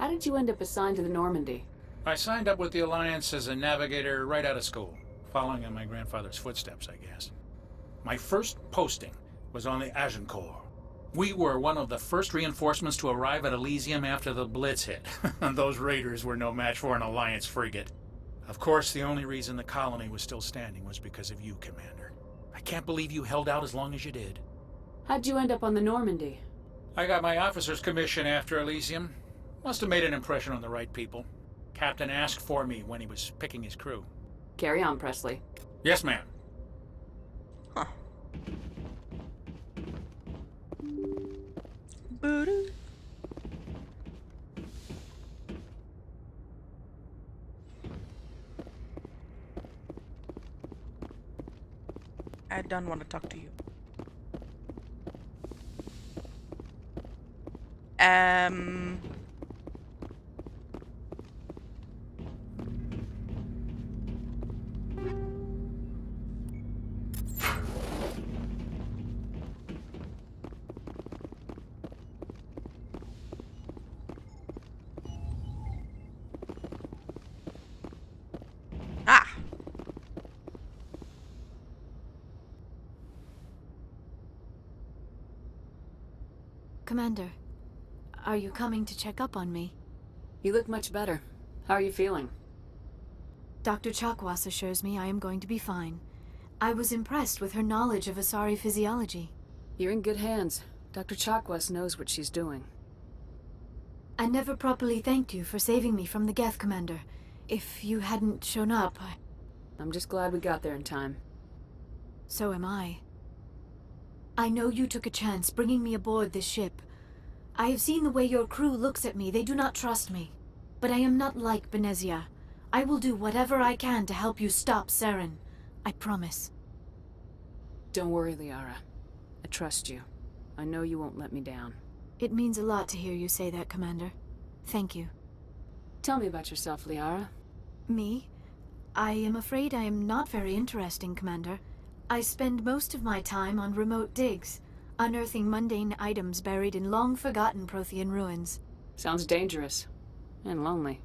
How did you end up assigned to the Normandy? I signed up with the Alliance as a navigator right out of school, following in my grandfather's footsteps, I guess. My first posting was on the Agincourt. We were one of the first reinforcements to arrive at Elysium after the Blitz hit. Those raiders were no match for an Alliance frigate. Of course, the only reason the colony was still standing was because of you, Commander. I can't believe you held out as long as you did. How'd you end up on the Normandy? I got my officer's commission after Elysium. Must have made an impression on the right people. Captain asked for me when he was picking his crew. Carry on, Presley. Yes, ma'am. Huh. Boo-doo. I don't want to talk to you. Ah! Commander, are you coming to check up on me? You look much better. How are you feeling? Dr. Chakwas assures me I am going to be fine. I was impressed with her knowledge of Asari physiology. You're in good hands. Dr. Chakwas knows what she's doing. I never properly thanked you for saving me from the Geth, Commander. If you hadn't shown up, I'm just glad we got there in time. So am I. I know you took a chance bringing me aboard this ship. I have seen the way your crew looks at me. They do not trust me. But I am not like Benezia. I will do whatever I can to help you stop Saren. I promise. Don't worry, Liara. I trust you. I know you won't let me down. It means a lot to hear you say that, Commander. Thank you. Tell me about yourself, Liara. Me? I am afraid I am not very interesting, Commander. I spend most of my time on remote digs, unearthing mundane items buried in long-forgotten Prothean ruins. Sounds dangerous. And lonely.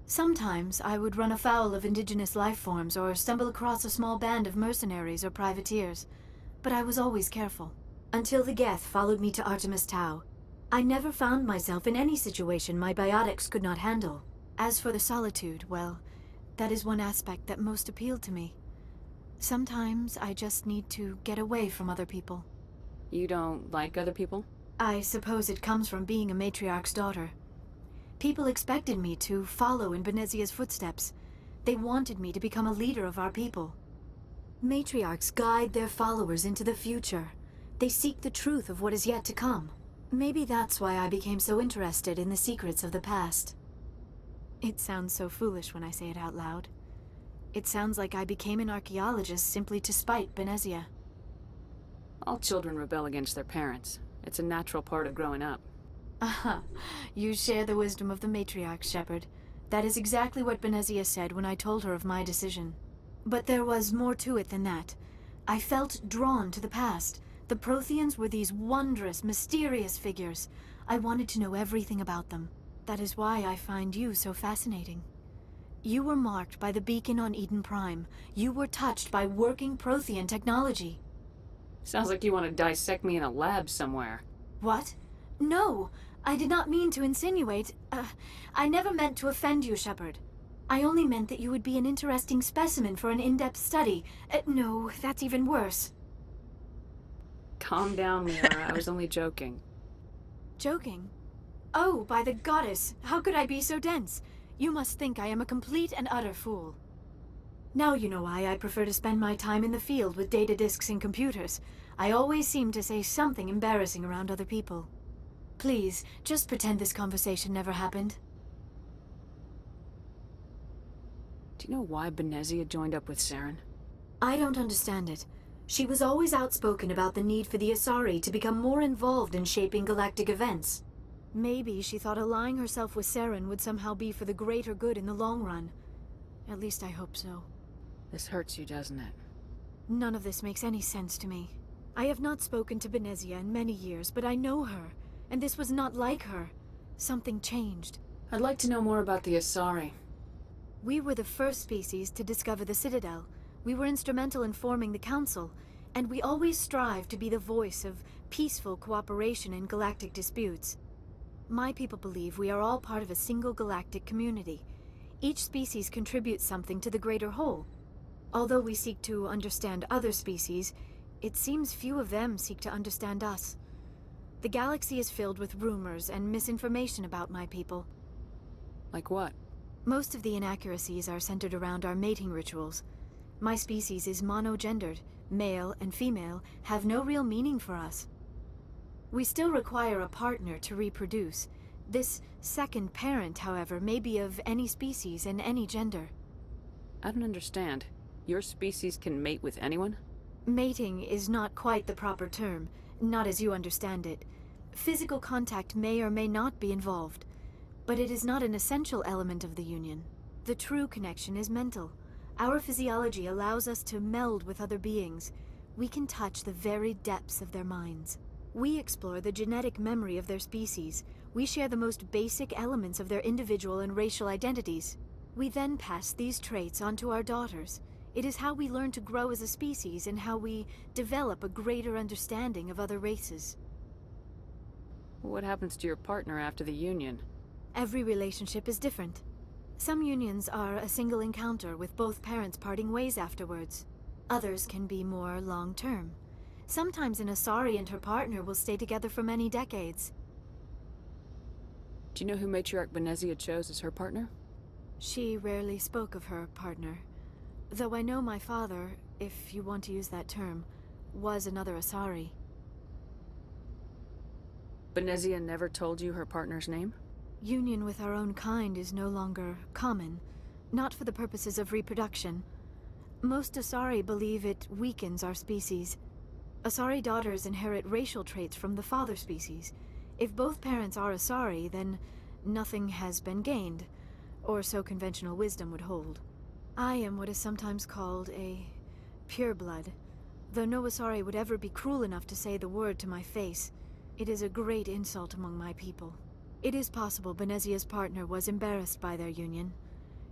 Sometimes I would run afoul of indigenous life forms or stumble across a small band of mercenaries or privateers, but I was always careful. Until the Geth followed me to Artemis Tau. I never found myself in any situation my biotics could not handle. As for the solitude, well, that is one aspect that most appealed to me. Sometimes I just need to get away from other people. You don't like other people? I suppose it comes from being a matriarch's daughter. People expected me to follow in Benezia's footsteps. They wanted me to become a leader of our people. Matriarchs guide their followers into the future. They seek the truth of what is yet to come. Maybe that's why I became so interested in the secrets of the past. It sounds so foolish when I say it out loud. It sounds like I became an archaeologist simply to spite Benezia. All children rebel against their parents. It's a natural part of growing up. Aha, you share the wisdom of the matriarch, Shepard. That is exactly what Benezia said when I told her of my decision. But there was more to it than that. I felt drawn to the past. The Protheans were these wondrous, mysterious figures. I wanted to know everything about them. That is why I find you so fascinating. You were marked by the beacon on Eden Prime. You were touched by working Prothean technology. Sounds like you want to dissect me in a lab somewhere. What? No, I did not mean to insinuate. I never meant to offend you, Shepard. I only meant that you would be an interesting specimen for an in-depth study. No, that's even worse. Calm down, Liara. I was only joking. Joking? Oh, by the goddess, how could I be so dense? You must think I am a complete and utter fool. Now you know why I prefer to spend my time in the field with data disks and computers. I always seem to say something embarrassing around other people. Please, just pretend this conversation never happened. Do you know why Benezia joined up with Saren? I don't understand it. She was always outspoken about the need for the Asari to become more involved in shaping galactic events. Maybe she thought allying herself with Saren would somehow be for the greater good in the long run. At least I hope so. This hurts you, doesn't it? None of this makes any sense to me. I have not spoken to Benezia in many years, but I know her. And this was not like her. Something changed. I'd like to know more about the Asari. We were the first species to discover the Citadel. We were instrumental in forming the Council, and we always strive to be the voice of peaceful cooperation in galactic disputes. My people believe we are all part of a single galactic community. Each species contributes something to the greater whole. Although we seek to understand other species, it seems few of them seek to understand us. The galaxy is filled with rumors and misinformation about my people. Like what? Most of the inaccuracies are centered around our mating rituals. My species is monogendered. Male and female have no real meaning for us. We still require a partner to reproduce. This second parent, however, may be of any species and any gender. I don't understand. Your species can mate with anyone? Mating is not quite the proper term, not as you understand it. Physical contact may or may not be involved, but it is not an essential element of the union. The true connection is mental. Our physiology allows us to meld with other beings. We can touch the very depths of their minds. We explore the genetic memory of their species. We share the most basic elements of their individual and racial identities. We then pass these traits on to our daughters. It is how we learn to grow as a species and how we develop a greater understanding of other races. What happens to your partner after the union? Every relationship is different. Some unions are a single encounter with both parents parting ways afterwards. Others can be more long-term. Sometimes an Asari and her partner will stay together for many decades. Do you know who Matriarch Benezia chose as her partner? She rarely spoke of her partner. Though I know my father, if you want to use that term, was another Asari. Benezia never told you her partner's name? Union with our own kind is no longer common, not for the purposes of reproduction. Most Asari believe it weakens our species. Asari daughters inherit racial traits from the father species. If both parents are Asari, then nothing has been gained, or so conventional wisdom would hold. I am what is sometimes called a pureblood, though no Asari would ever be cruel enough to say the word to my face. It is a great insult among my people. It is possible Benezia's partner was embarrassed by their union.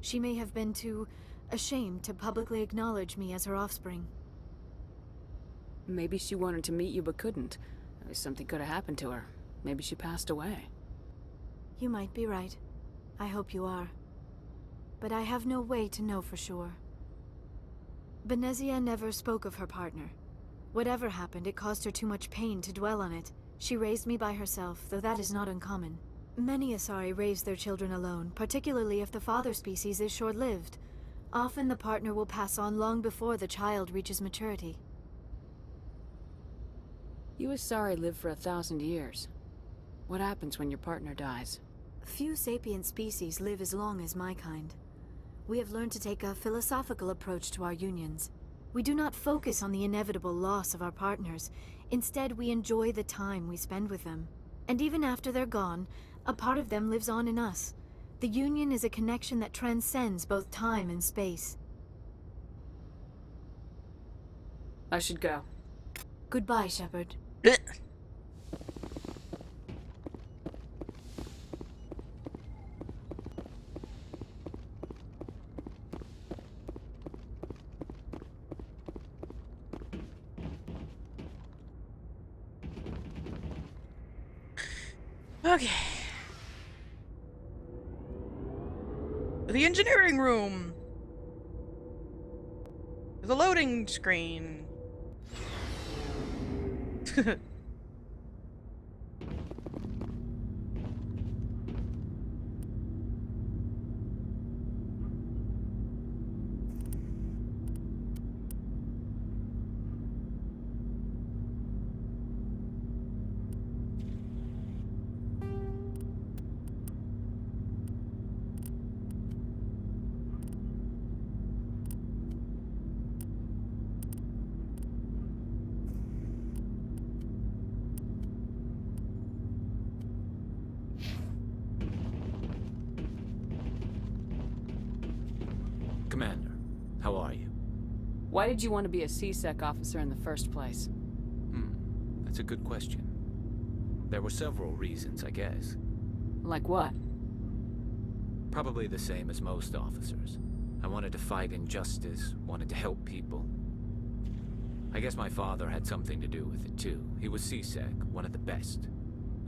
She may have been too ashamed to publicly acknowledge me as her offspring. Maybe she wanted to meet you but couldn't. Something could have happened to her. Maybe she passed away. You might be right. I hope you are. But I have no way to know for sure. Benezia never spoke of her partner. Whatever happened, it caused her too much pain to dwell on it. She raised me by herself, though that is not uncommon. Many Asari raise their children alone, particularly if the father species is short-lived. Often the partner will pass on long before the child reaches maturity. You Asari live for 1,000 years. What happens when your partner dies? Few sapient species live as long as my kind. We have learned to take a philosophical approach to our unions. We do not focus on the inevitable loss of our partners. Instead, we enjoy the time we spend with them. And even after they're gone, a part of them lives on in us. The union is a connection that transcends both time and space. I should go. Goodbye, Shepard. Okay. The engineering room. There's a loading screen. Commander, how are you? Why did you want to be a C-Sec officer in the first place? That's a good question. There were several reasons, I guess. Like what? Probably the same as most officers. I wanted to fight injustice, wanted to help people. I guess my father had something to do with it too. He was CSEC, one of the best.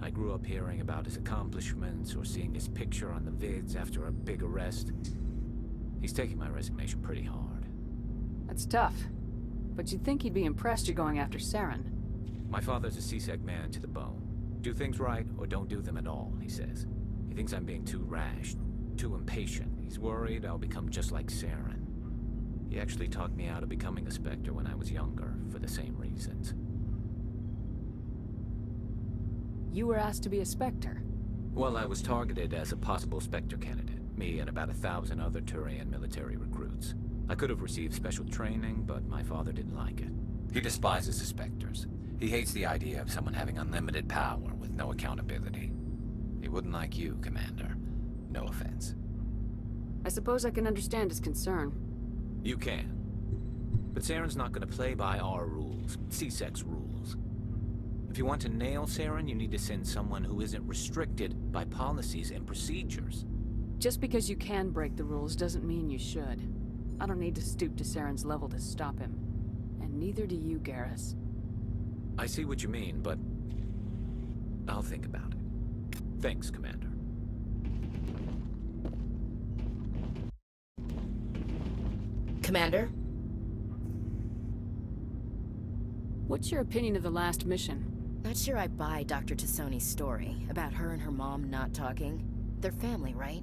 I grew up hearing about his accomplishments or seeing his picture on the vids after a big arrest. He's taking my resignation pretty hard. That's tough. But you'd think he'd be impressed you're going after Saren. My father's a CSEC man to the bone. Do things right or don't do them at all, he says. He thinks I'm being too rash, too impatient. He's worried I'll become just like Saren. He actually talked me out of becoming a Spectre when I was younger, for the same reasons. You were asked to be a Spectre. Well, I was targeted as a possible Spectre candidate. Me and about 1,000 other Turian military recruits. I could have received special training, but my father didn't like it. He despises the Spectres. He hates the idea of someone having unlimited power with no accountability. He wouldn't like you, Commander. No offense. I suppose I can understand his concern. You can. But Saren's not going to play by our rules, CSEC's rules. If you want to nail Saren, you need to send someone who isn't restricted by policies and procedures. Just because you can break the rules doesn't mean you should. I don't need to stoop to Saren's level to stop him. And neither do you, Garrus. I see what you mean, but I'll think about it. Thanks, Commander. Commander? What's your opinion of the last mission? Not sure I buy Dr. Tassoni's story about her and her mom not talking. They're family, right?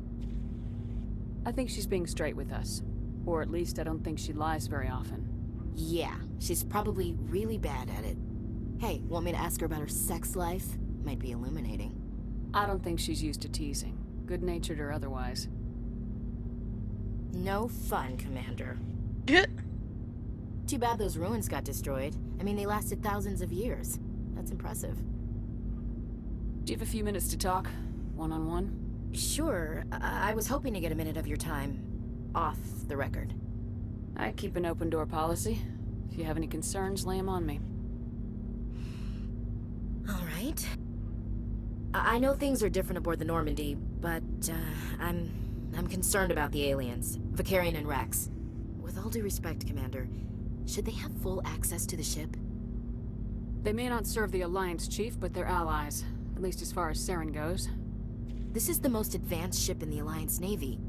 I think she's being straight with us. Or at least I don't think she lies very often. Yeah, she's probably really bad at it. Hey, want me to ask her about her sex life? Might be illuminating. I don't think she's used to teasing, good-natured or otherwise. No fun, Commander. Get. Too bad those ruins got destroyed. I mean, they lasted thousands of years. That's impressive. Do you have a few minutes to talk? One-on-one? Sure. I was hoping to get a minute of your time. Off the record. I keep an open-door policy. If you have any concerns, lay them on me. All right. I know things are different aboard the Normandy, but I'm concerned about the aliens, Vicarian and Rex. With all due respect, Commander, should they have full access to the ship? They may not serve the Alliance, Chief, but they're allies. At least as far as Saren goes. This is the most advanced ship in the Alliance Navy.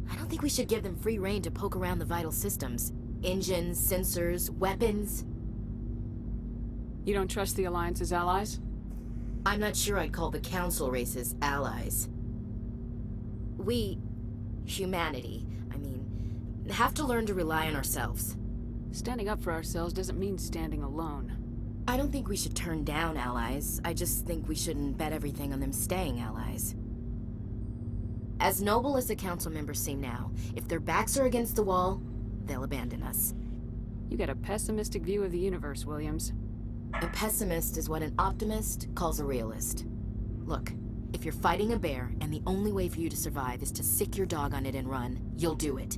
I don't think we should give them free rein to poke around the vital systems. Engines, sensors, weapons. You don't trust the Alliance's allies? I'm not sure I'd call the Council races allies. We, humanity, I mean, have to learn to rely on ourselves. Standing up for ourselves doesn't mean standing alone. I don't think we should turn down allies. I just think we shouldn't bet everything on them staying allies. As noble as the Council members seem now, if their backs are against the wall, they'll abandon us. You got a pessimistic view of the universe, Williams. A pessimist is what an optimist calls a realist. Look, if you're fighting a bear and the only way for you to survive is to sick your dog on it and run, you'll do it.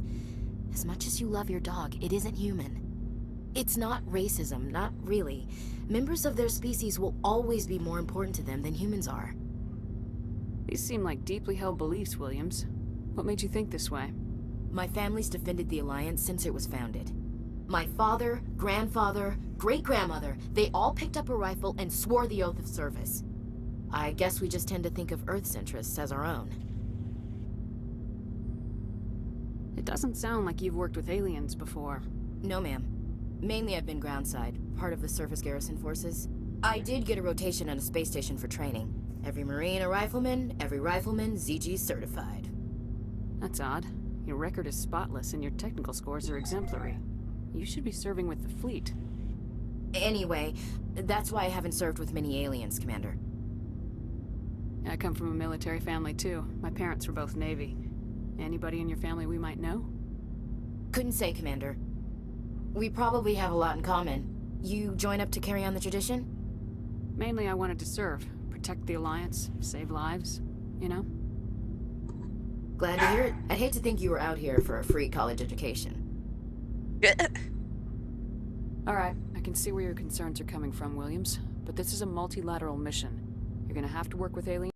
As much as you love your dog, it isn't human. It's not racism, not really. Members of their species will always be more important to them than humans are. These seem like deeply held beliefs, Williams. What made you think this way? My family's defended the Alliance since it was founded. My father, grandfather, great-grandmother, they all picked up a rifle and swore the oath of service. I guess we just tend to think of Earth's interests as our own. It doesn't sound like you've worked with aliens before. No, ma'am. Mainly I've been groundside, part of the surface garrison forces. I did get a rotation on a space station for training. Every Marine a rifleman, every rifleman ZG certified. That's odd. Your record is spotless and your technical scores are exemplary. You should be serving with the fleet. Anyway, that's why I haven't served with many aliens, Commander. I come from a military family too. My parents were both Navy. Anybody in your family we might know? Couldn't say, Commander. We probably have a lot in common. You join up to carry on the tradition? Mainly I wanted to serve. Protect the Alliance, save lives, you know? Glad to hear it. I'd hate to think you were out here for a free college education. Alright, I can see where your concerns are coming from, Williams. But this is a multilateral mission. You're gonna have to work with alien